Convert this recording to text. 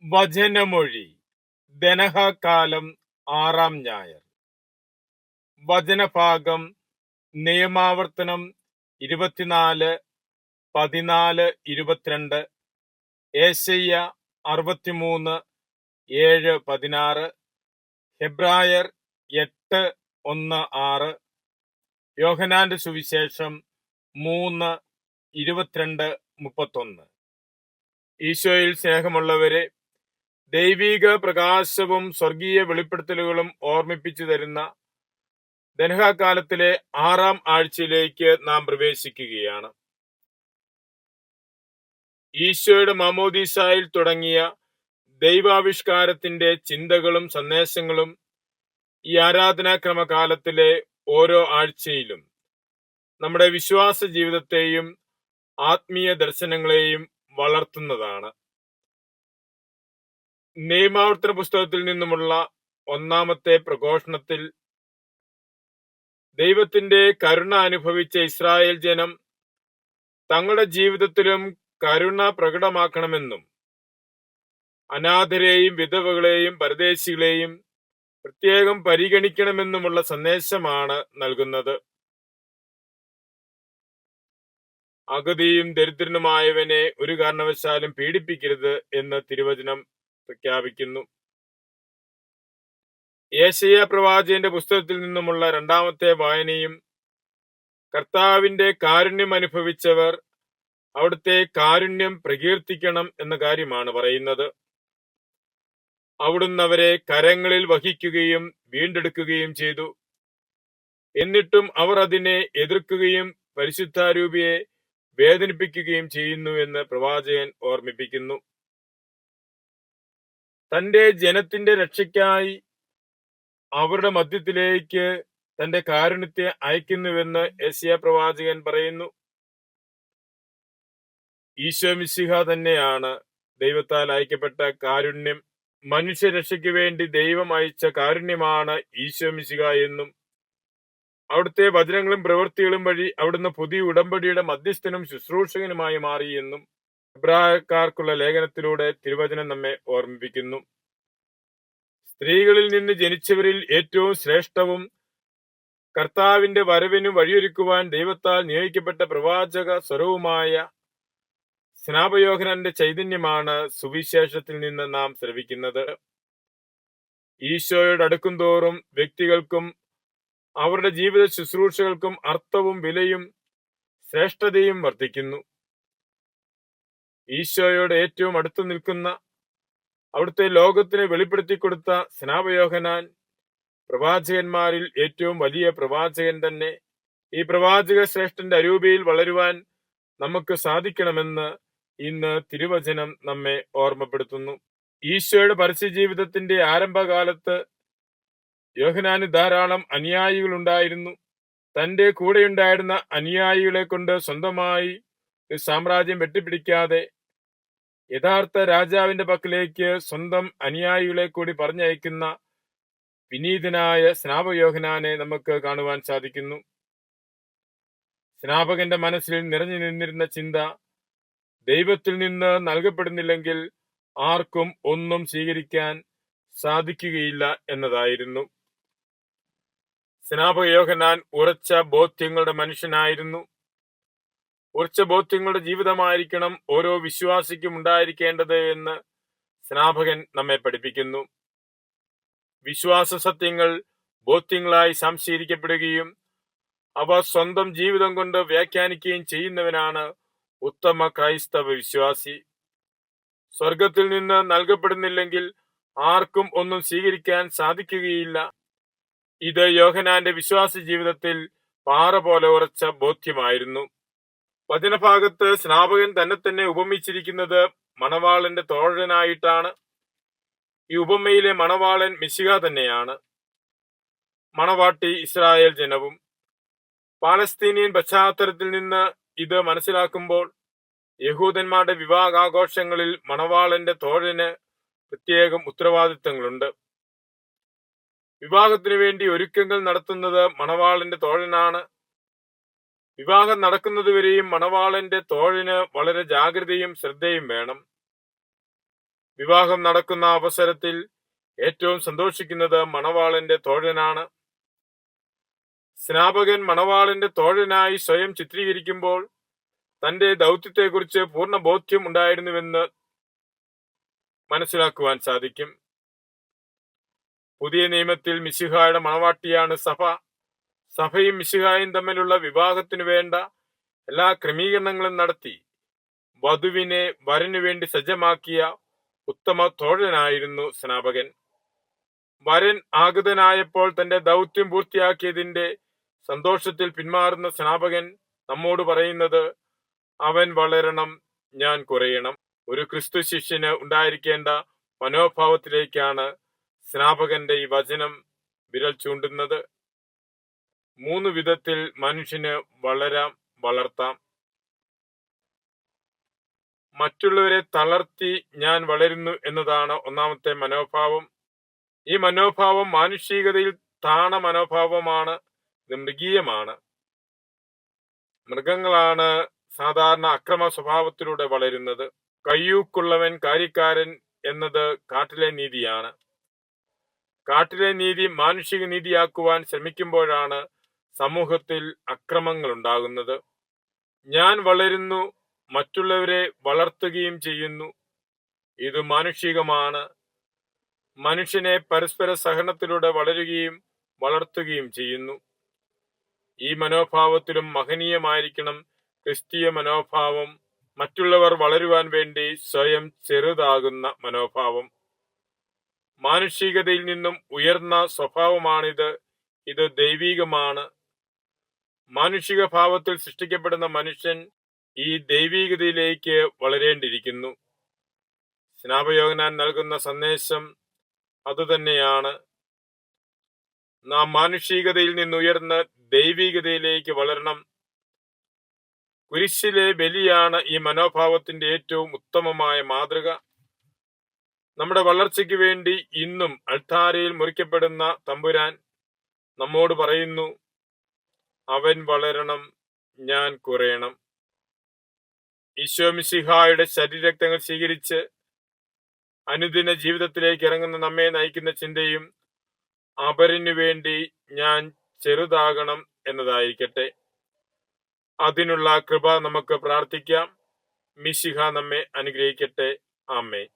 വചനമൊഴി ദനഹകാലം 6-ാം ഞായർ. വചനഭാഗം നിയമാവർത്തനം 24:14-22, ഏശയ്യ 63:7-16, ഹെബ്രായർ 8:1-6, യോഹന്നാന്റെ സുവിശേഷം 3:22-31. ഈശോയിൽ സ്നേഹമുള്ളവരെ, ദൈവിക പ്രകാശവും സ്വർഗീയ വെളിപ്പെടുത്തലുകളും ഓർമ്മിപ്പിച്ചു തരുന്ന ദനഹകാലത്തിലെ 6-ാം ആഴ്ചയിലേക്ക് നാം പ്രവേശിക്കുകയാണ്. ഈശോയുടെ മാമോദീസായിൽ തുടങ്ങിയ ദൈവാവിഷ്കാരത്തിന്റെ ചിന്തകളും സന്ദേശങ്ങളും ഈ ആരാധനാക്രമകാലത്തിലെ ഓരോ ആഴ്ചയിലും നമ്മുടെ വിശ്വാസ ജീവിതത്തെയും ആത്മീയ ദർശനങ്ങളെയും വളർത്തുന്നതാണ്. നിയമാവർത്തന പുസ്തകത്തിൽ നിന്നുമുള്ള 1-ാമത്തെ പ്രഘോഷണത്തിൽ ദൈവത്തിന്റെ കരുണ അനുഭവിച്ച ഇസ്രായേൽ ജനം തങ്ങളുടെ ജീവിതത്തിലും കരുണ പ്രകടമാക്കണമെന്നും അനാഥരെയും വിധവകളെയും പരദേശികളെയും പ്രത്യേകം പരിഗണിക്കണമെന്നുമുള്ള സന്ദേശമാണ് നൽകുന്നത്. അഗതിയും ദരിദ്രനുമായവനെ ഒരു കാരണവശാലും പീഡിപ്പിക്കരുത് എന്ന് തിരുവചനം പ്രഖ്യാപിക്കുന്നു. യേശയ്യാ പ്രവാചകന്റെ പുസ്തകത്തിൽ നിന്നുമുള്ള 2-ാമത്തെ വായനയും കർത്താവിന്റെ കാരുണ്യം അനുഭവിച്ചവർ അവിടുത്തെ കാരുണ്യം പ്രകീർത്തിക്കണം എന്ന കാര്യമാണ് പറയുന്നത്. അവിടുന്ന് അവരെ കരങ്ങളിൽ വഹിക്കുകയും വീണ്ടെടുക്കുകയും ചെയ്തു. എന്നിട്ടും അവർ അതിനെ എതിർക്കുകയും പരിശുദ്ധാരൂപിയെ വേദനിപ്പിക്കുകയും ചെയ്യുന്നു എന്ന് പ്രവാചകൻ ഓർമ്മിപ്പിക്കുന്നു. തന്റെ ജനത്തിന്റെ രക്ഷയ്ക്കായി അവരുടെ മധ്യത്തിലേക്ക് തന്റെ കാരുണ്യത്തെ അയക്കുന്നുവെന്ന് യെശയ്യാ പ്രവാചകൻ പറയുന്നു. ഈശോ മിശിഹ തന്നെയാണ് ദൈവത്താൽ അയക്കപ്പെട്ട കാരുണ്യം. മനുഷ്യരക്ഷയ്ക്ക് വേണ്ടി ദൈവം അയച്ച കാരുണ്യമാണ് ഈശോ മിശിഹ എന്നും അവിടുത്തെ വചനങ്ങളും പ്രവൃത്തികളും വഴി അവിടുന്ന് പുതിയ ഉടമ്പടിയുടെ മധ്യസ്ഥനും ശുശ്രൂഷകനുമായി മാറിയെന്നും എബ്രായക്കാർക്കുള്ള ലേഖനത്തിലൂടെ തിരുവചനം നമ്മെ ഓർമ്മിപ്പിക്കുന്നു. സ്ത്രീകളിൽ നിന്ന് ജനിച്ചവരിൽ ഏറ്റവും ശ്രേഷ്ഠവും കർത്താവിന്റെ വരവിന് വഴിയൊരുക്കുവാൻ ദൈവത്താൽ നിയോഗിക്കപ്പെട്ട പ്രവാചക സ്വരവുമായ സ്നാപയോഹന്നാന്റെ ചൈതന്യമാണ് സുവിശേഷത്തിൽ നിന്ന് നാം ശ്രവിക്കുന്നത്. ഈശോയോട് അടുക്കും തോറും വ്യക്തികൾക്കും അവരുടെ ജീവിത ശുശ്രൂഷകൾക്കും അർത്ഥവും വിലയും ശ്രേഷ്ഠതയും വർദ്ധിക്കുന്നു. ഈശോയോട് ഏറ്റവും അടുത്തു നിൽക്കുന്ന അവിടുത്തെ ലോകത്തിന് വെളിപ്പെടുത്തി കൊടുത്ത സ്നാപയോഹന്നാൻ പ്രവാചകന്മാരിൽ ഏറ്റവും വലിയ പ്രവാചകൻ തന്നെ. ഈ പ്രവാചക ശ്രേഷ്ഠന്റെ അരൂപിയിൽ വളരുവാൻ നമുക്ക് സാധിക്കണമെന്ന് ഇന്ന് തിരുവചനം നമ്മെ ഓർമ്മപ്പെടുത്തുന്നു. ഈശോയുടെ പരസ്യ ജീവിതത്തിന്റെ ആരംഭകാലത്ത് യോഹന്നാന് ധാരാളം അനുയായികൾ ഉണ്ടായിരുന്നു. തന്റെ കൂടെയുണ്ടായിരുന്ന അനുയായികളെ കൊണ്ട് സ്വന്തമായി ഒരു സാമ്രാജ്യം വെട്ടിപ്പിടിക്കാതെ യഥാർത്ഥ രാജാവിന്റെ പക്കലേക്ക് സ്വന്തം അനുയായികളെ കൂടി പറഞ്ഞയക്കുന്ന വിനീതനായ സ്നാപകയോഹന്നാനെ നമുക്ക് കാണുവാൻ സാധിക്കുന്നു. സ്നാപകന്റെ മനസ്സിൽ നിറഞ്ഞു നിന്നിരുന്ന ചിന്ത ദൈവത്തിൽ നിന്ന് നൽകപ്പെടുന്നില്ലെങ്കിൽ ആർക്കും ഒന്നും സ്വീകരിക്കാൻ സാധിക്കുകയില്ല എന്നതായിരുന്നു. സ്നാപകയോഹന്നാൻ ഉറച്ച ബോധ്യങ്ങളുടെ മനുഷ്യനായിരുന്നു. ഉറച്ച ബോധ്യങ്ങളുടെ ജീവിതമായിരിക്കണം ഓരോ വിശ്വാസിക്കും ഉണ്ടായിരിക്കേണ്ടത് എന്ന് സ്നാപകൻ നമ്മെ പഠിപ്പിക്കുന്നു. വിശ്വാസ സത്യങ്ങൾ ബോധ്യങ്ങളായി സംശീകരിക്കപ്പെടുകയും അവ സ്വന്തം ജീവിതം കൊണ്ട് വ്യാഖ്യാനിക്കുകയും ചെയ്യുന്നവനാണ് ഉത്തമ ക്രൈസ്തവ വിശ്വാസി. സ്വർഗത്തിൽ നിന്ന് നൽകപ്പെടുന്നില്ലെങ്കിൽ ആർക്കും ഒന്നും സ്വീകരിക്കാൻ സാധിക്കുകയില്ല. ഇത് യോഹന്നാന്റെ വിശ്വാസ ജീവിതത്തിൽ പാറ പോലെ ഉറച്ച ബോധ്യമായിരുന്നു. വചനഭാഗത്ത് സ്നാപകൻ തന്നെ ഉപമിച്ചിരിക്കുന്നത് മണവാളന്റെ തോഴനായിട്ടാണ്. ഈ ഉപമയിലെ മണവാളൻ മിശിഹ തന്നെയാണ്. മണവാട്ടി ഇസ്രായേൽ ജനവും. പാലസ്തീനിയൻ പശ്ചാത്തലത്തിൽ നിന്ന് ഇത് മനസ്സിലാക്കുമ്പോൾ യഹൂദന്മാരുടെ വിവാഹാഘോഷങ്ങളിൽ മണവാളന്റെ തോഴന് പ്രത്യേകം ഉത്തരവാദിത്തങ്ങളുണ്ട്. വിവാഹത്തിനു വേണ്ടി ഒരുക്കങ്ങൾ നടത്തുന്നത് മണവാളന്റെ തോഴനാണ്. വിവാഹം നടക്കുന്നതുവരെയും മണവാളന്റെ തോഴന് വളരെ ജാഗ്രതയും ശ്രദ്ധയും വേണം. വിവാഹം നടക്കുന്ന അവസരത്തിൽ ഏറ്റവും സന്തോഷിക്കുന്നത് മണവാളന്റെ തോഴനാണ്. സ്നാപകൻ മണവാളന്റെ തോഴനായി സ്വയം ചിത്രീകരിക്കുമ്പോൾ തന്റെ ദൗത്യത്തെക്കുറിച്ച് പൂർണ്ണ ബോധ്യം ഉണ്ടായിരുന്നുവെന്ന് മനസ്സിലാക്കുവാൻ സാധിക്കും. പുതിയ നിയമത്തിൽ മിശിഹായുടെ മണവാട്ടിയാണ് സഭ. സഭയും മിശിഹായും തമ്മിലുള്ള വിവാഹത്തിനു വേണ്ട എല്ലാ ക്രമീകരണങ്ങളും നടത്തി വധുവിനെ വരനു വേണ്ടി സജ്ജമാക്കിയ ഉത്തമ തോഴനായിരുന്നു സ്നാപകൻ. വരൻ ആഗതനായപ്പോൾ തന്റെ ദൗത്യം പൂർത്തിയാക്കിയതിന്റെ സന്തോഷത്തിൽ പിന്മാറുന്ന സ്നാപകൻ നമ്മോട് പറയുന്നത്, അവൻ വളരണം, ഞാൻ കുറയണം. ഒരു ക്രിസ്തു ശിഷ്യന് ഉണ്ടായിരിക്കേണ്ട മനോഭാവത്തിലേക്കാണ് സ്നാപകന്റെ ഈ വചനം വിരൽ ചൂണ്ടുന്നത്. 3 വിധത്തിൽ മനുഷ്യന് വളർത്താം. മറ്റുള്ളവരെ തളർത്തി ഞാൻ വളരുന്നു എന്നതാണ് ഒന്നാമത്തെ മനോഭാവം. ഈ മനോഭാവം മാനുഷികതയിൽ താണ മനോഭാവമാണ്. ഇത് മൃഗീയമാണ്. മൃഗങ്ങളാണ് സാധാരണ അക്രമ സ്വഭാവത്തിലൂടെ വളരുന്നത്. കയ്യൂക്കുള്ളവൻ കാര്യക്കാരൻ എന്നത് കാട്ടിലെ നീതിയാണ്. കാട്ടിലെ നീതി മാനുഷിക നീതിയാക്കുവാൻ ശ്രമിക്കുമ്പോഴാണ് സമൂഹത്തിൽ അക്രമങ്ങൾ ഉണ്ടാകുന്നത്. ഞാൻ വളരുന്നു, മറ്റുള്ളവരെ വളർത്തുകയും ചെയ്യുന്നു. ഇത് മാനുഷികമാണ്. മനുഷ്യനെ പരസ്പര സഹനത്തിലൂടെ വളരുകയും വളർത്തുകയും ചെയ്യുന്നു. ഈ മനോഭാവത്തിലും മഹനീയമായിരിക്കണം ക്രിസ്തീയ മനോഭാവം. മറ്റുള്ളവർ വളരുവാൻ വേണ്ടി സ്വയം ചെറുതാകുന്ന മനോഭാവം. മാനുഷികതയിൽ നിന്നും ഉയർന്ന സ്വഭാവമാണിത്. ഇത് ദൈവികമാണ്. മാനുഷിക ഭാവത്തിൽ സൃഷ്ടിക്കപ്പെടുന്ന മനുഷ്യൻ ഈ ദൈവികതയിലേക്ക് വളരേണ്ടിയിരിക്കുന്നു. സ്നാപയോഹന്നാൻ നൽകുന്ന സന്ദേശം അതുതന്നെയാണ്. നാം മാനുഷികതയിൽ നിന്നുയർന്ന് ദൈവികതയിലേക്ക് വളരണം. കുരിശിലെ ബലിയാണ് ഈ മനോഭാവത്തിന്റെ ഏറ്റവും ഉത്തമമായ മാതൃക. നമ്മുടെ വളർച്ചയ്ക്ക് വേണ്ടി ഇന്നും അൾത്താരയിൽ മുറിക്കപ്പെടുന്ന തമ്പുരാൻ നമ്മോട് പറയുന്നു, അവൻ വളരണം, ഞാൻ കുറയണം. ഈശോ മിശിഹായുടെ ശരീരരക്തങ്ങൾ സ്വീകരിച്ച് അനുദിന ജീവിതത്തിലേക്ക് ഇറങ്ങുന്ന നമ്മെ നയിക്കുന്ന ചിന്തയും അപരനു വേണ്ടി ഞാൻ ചെറുതാകണം എന്നതായിരിക്കട്ടെ. അതിനുള്ള കൃപ നമുക്ക് പ്രാർത്ഥിക്കാം. മിശിഹ നമ്മെ അനുഗ്രഹിക്കട്ടെ. ആമേൻ.